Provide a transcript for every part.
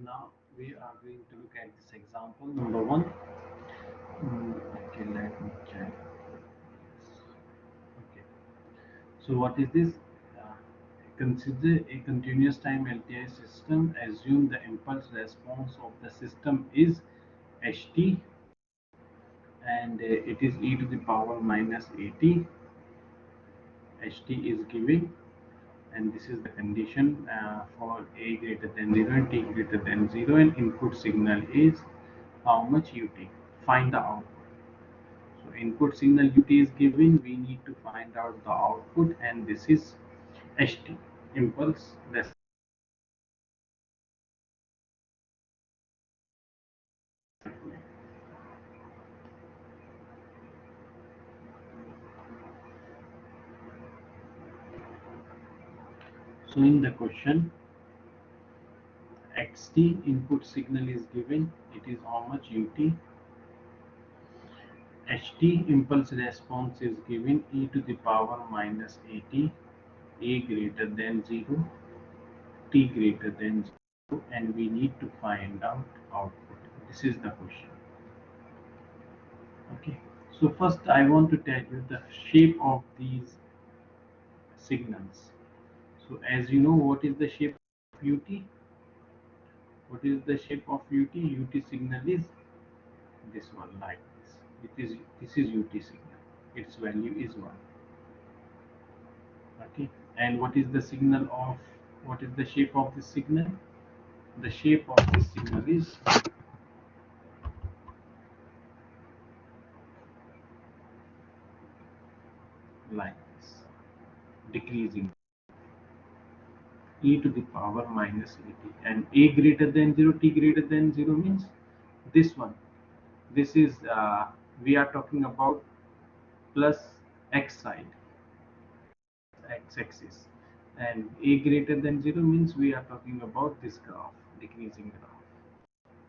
Now we are going to look at this example number one. Okay, let me check. Okay, so what is this? Uh, Consider a continuous time LTI system. Assume the impulse response of the system is ht, and it is e to the power minus at. Ht is given, and this is the condition for a greater than 0 and t greater than 0, and input signal is how much ut. Find the output. So input signal ut is given, we need to find out the output, and this is ht, impulse response. So in the question, xt input signal is given, it is how much ut. ht impulse response is given, e to the power minus at, a greater than 0, t greater than 0, and we need to find out output. This is the question. Okay, so first I want to tell you the shape of these signals. So as you know, what is the shape of ut? What is the shape of ut? Ut signal is this one, like this. This is ut signal, its value is 1. Okay, and what is the shape of this signal? The shape of this signal is like this, decreasing, e to the power minus at, and a greater than 0, t greater than 0 means this one. This is we are talking about plus x side, x-axis, and a greater than 0 means we are talking about this graph, decreasing graph.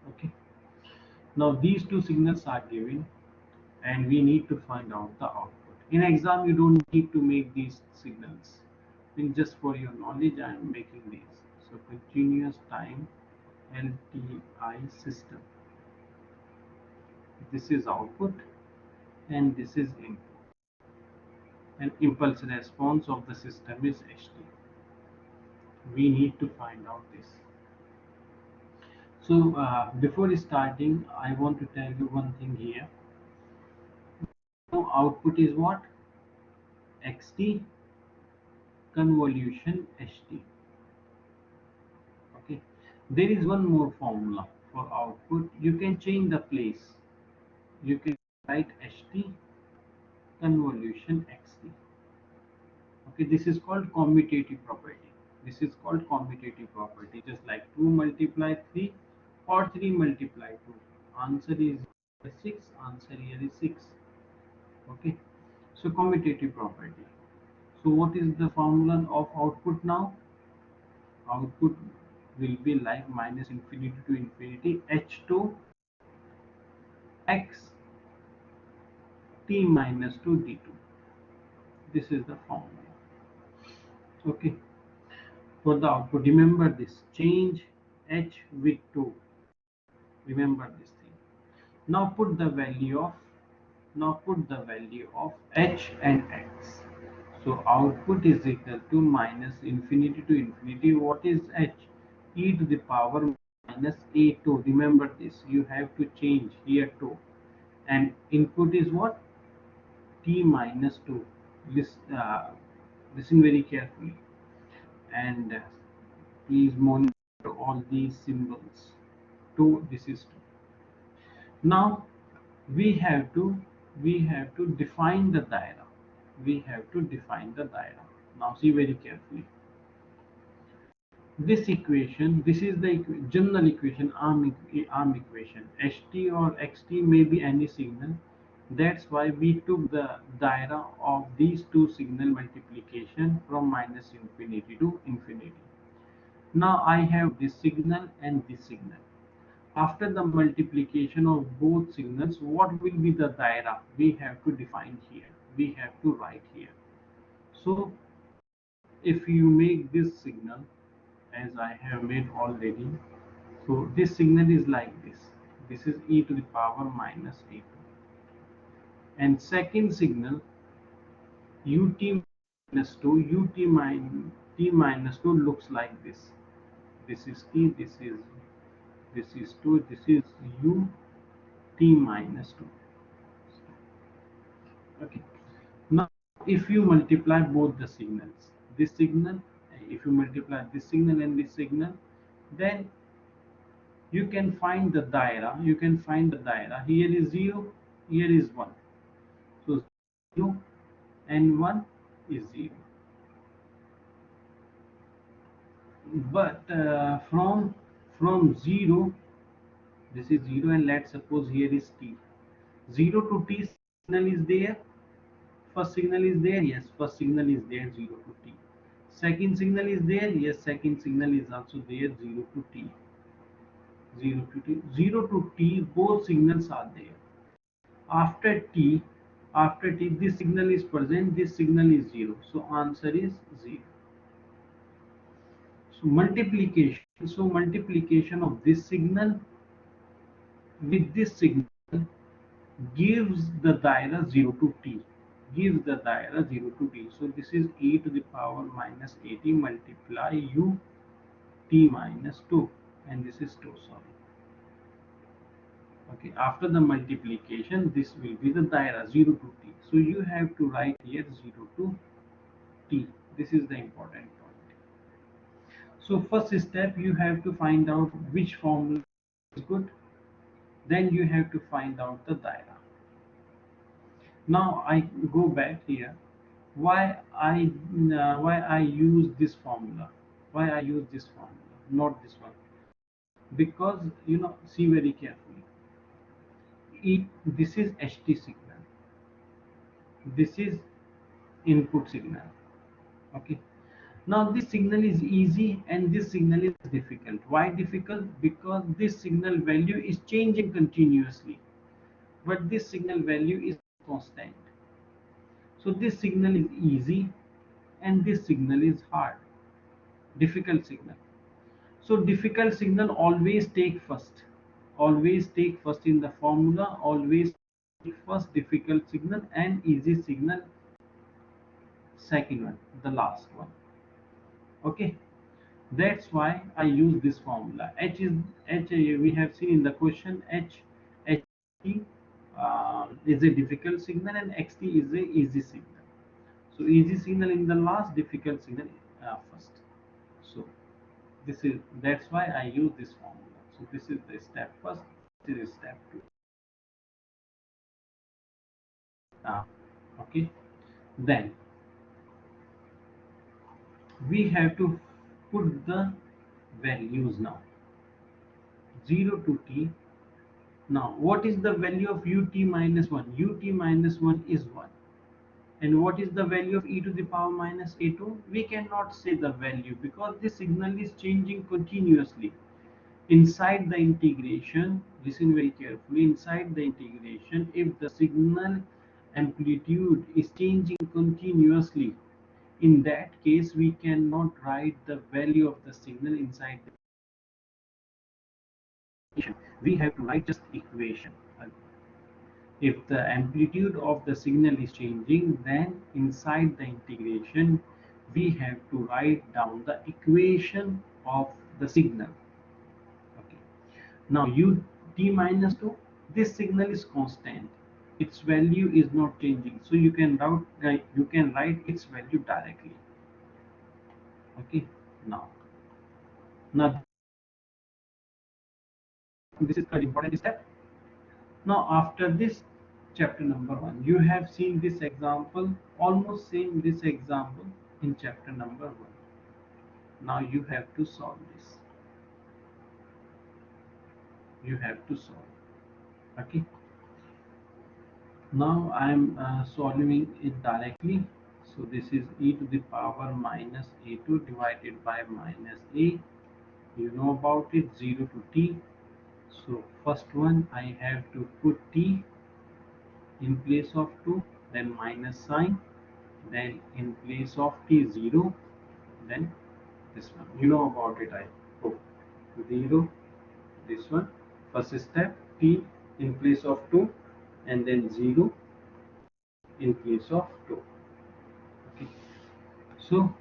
Okay, now these two signals are given, and we need to find out the output. In exam you don't need to make these signals, in just for your knowledge I am making these. So continuous time LTI system, this is output and this is input, and impulse response of the system is ht. We need to find out this. So before starting, I want to tell you one thing here. Now output is what? xt convolution ht. Okay. There is one more formula for output. You can change the place. You can write ht convolution xt. Okay. This is called commutative property. This is called commutative property. Just like 2 multiply 3 or 3 multiply 2. Answer is 6. Answer here is 6. Okay, so commutative property. So what is the formula of output now? Output will be like minus infinity to infinity h2 x t minus 2 d2. This is the formula. Okay, for the output, remember this, change h with 2. Remember this thing. Now put the value of h and x. So output is equal to minus infinity to infinity. What is h? E to the power minus a2. Remember this. You have to change here 2. And input is what? T minus 2. Listen very carefully. And please monitor all these symbols. 2. This is 2. Now we have to define the diagram. We have to define the diagram. Now see very carefully. This equation, this is the general equation, arm equation. ht or xt may be any signal. That's why we took the diagram of these two signal multiplication from minus infinity to infinity. Now I have this signal and this signal. After the multiplication of both signals, what will be the diagram? We have to define here. We have to write here. So if you make this signal as I have made already, So this signal is like this. This is e to the power minus a2. And second signal ut minus 2, t minus 2 looks like this. This is t, this is 2, this is u t minus 2. Okay. Now, if you multiply both the signals, this signal, if you multiply this signal and this signal, then you can find the daira. You can find the daira. Here is 0, here is 1. So 0 and 1 is 0. But from 0, this is 0, and let's suppose here is t. 0 to t signal is there. First signal is there, yes, first signal is there, 0 to t. Second signal is there, yes, second signal is also there, 0 to t. 0 to t, 0 to t, both signals are there. After t, this signal is present, this signal is 0. So answer is 0. So multiplication of this signal with this signal gives the daira 0 to t, gives the daira 0 to t. So this is e to the power minus 80 multiply u t minus 2, and this is 2, sorry. Okay, after the multiplication this will be the daira 0 to t. So you have to write here 0 to t. This is the important point. So first step, you have to find out which formula is good, then you have to find out the daira. Now I go back here. Why I use this formula? Why I use this formula, not this one? Because see very carefully. This is HT signal. This is input signal. Okay. Now this signal is easy and this signal is difficult. Why difficult? Because this signal value is changing continuously, but this signal value is constant. So this signal is easy and this signal is hard, difficult signal. So difficult signal always take first. Always take first in the formula, always take first difficult signal and easy signal second one, the last one. Okay. That's why I use this formula. We have seen in the question ht is a difficult signal and xt is a easy signal. So easy signal in the last, difficult signal first. So that's why I use this formula. So this is the step first. This is step two. Uh, okay. Then we have to put the values now. 0 to t. Now, what is the value of ut minus 1? Ut minus 1 is 1. And what is the value of e to the power minus a2? We cannot say the value because the signal is changing continuously. Inside the integration, listen very carefully, inside the integration, if the signal amplitude is changing continuously, in that case, we cannot write the value of the signal inside the equation. We have to write just equation. If the amplitude of the signal is changing, then inside the integration we have to write down the equation of the signal. Okay. Now ut minus 2, this signal is constant. Its value is not changing. So you can write its value directly. Okay. Now this is very important step. Now after this, chapter number 1, you have seen this example, almost same this example in chapter number 1. Now you have to solve this. You have to solve. Okay. Now I am solving it directly. So this is e to the power minus a2 divided by minus a. You know about it, 0 to t. So first one I have to put t in place of 2, then minus sign, then in place of t 0, then this one. You know about it, I hope. 0, this one. First step, t in place of 2, and then 0 in place of 2. Okay. So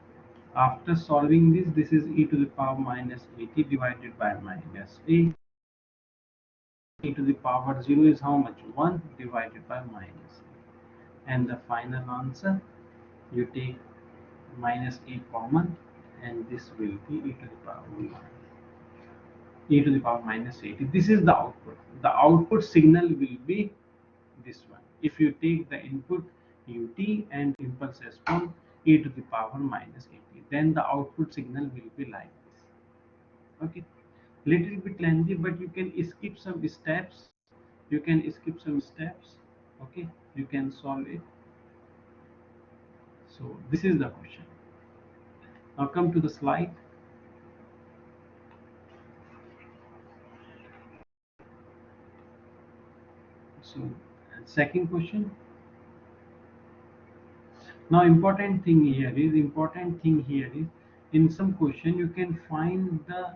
after solving this, this is e to the power minus 80 divided by minus a. E to the power 0 is how much? 1 divided by minus a. And the final answer, you take minus a common, and this will be e to the power 1, e to the power minus 80. This is the output. The output signal will be this one. If you take the input ut and impulse response e to the power minus 80, then the output signal will be like this. Okay, little bit lengthy, but you can skip some steps. You can skip some steps. Okay, you can solve it. So this is the question. Now come to the slide. So second question. Now important thing here is, in some question you can find the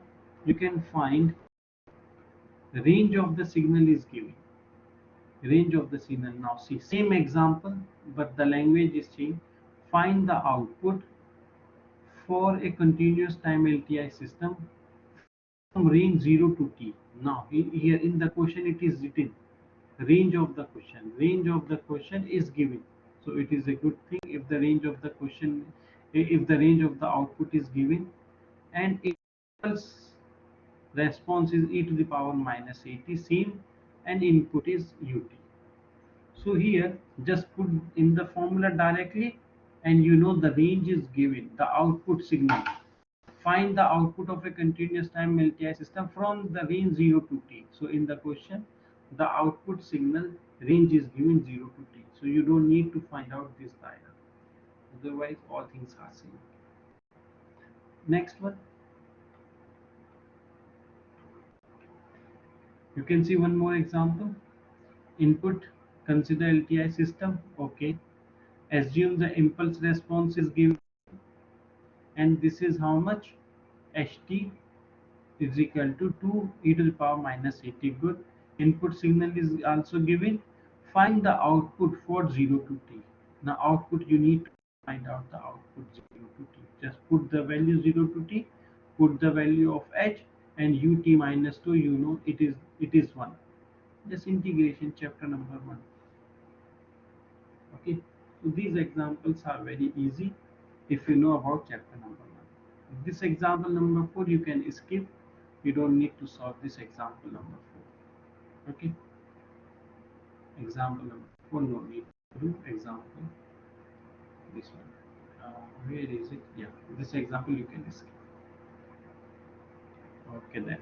range of the signal is given. Range of the signal. Now see, same example, but the language is changed. Find the output for a continuous time LTI system from range 0 to t. Now here in the question it is written range of the question. Range of the question is given. So it is a good thing if the range of the question, if the range of the output is given, and impulse response is e to the power minus 80 same, and input is ut. So here just put in the formula directly, and you know the range is given, the output signal. Find the output of a continuous time LTI system from the range 0 to t. So in the question, the output signal range is given 0 to t. So you don't need to find out this diagram. Otherwise, all things are same. Next one, you can see one more example. Input, consider LTI system. Okay. Assume the impulse response is given, and this is how much? ht is equal to 2 e to the power minus 80. Good. Input signal is also given. Find the output for 0 to t. Now output, you need to find out the output 0 to t. Just put the value 0 to t, put the value of h, and ut minus 2, you know it is 1. Just integration, chapter number 1. Okay, so these examples are very easy if you know about chapter number 1. This example number 4 you can skip. You don't need to solve this example number 4. Okay, example number 4 no need to do. Example this one, where is it? Yeah, this example you can skip. Okay then.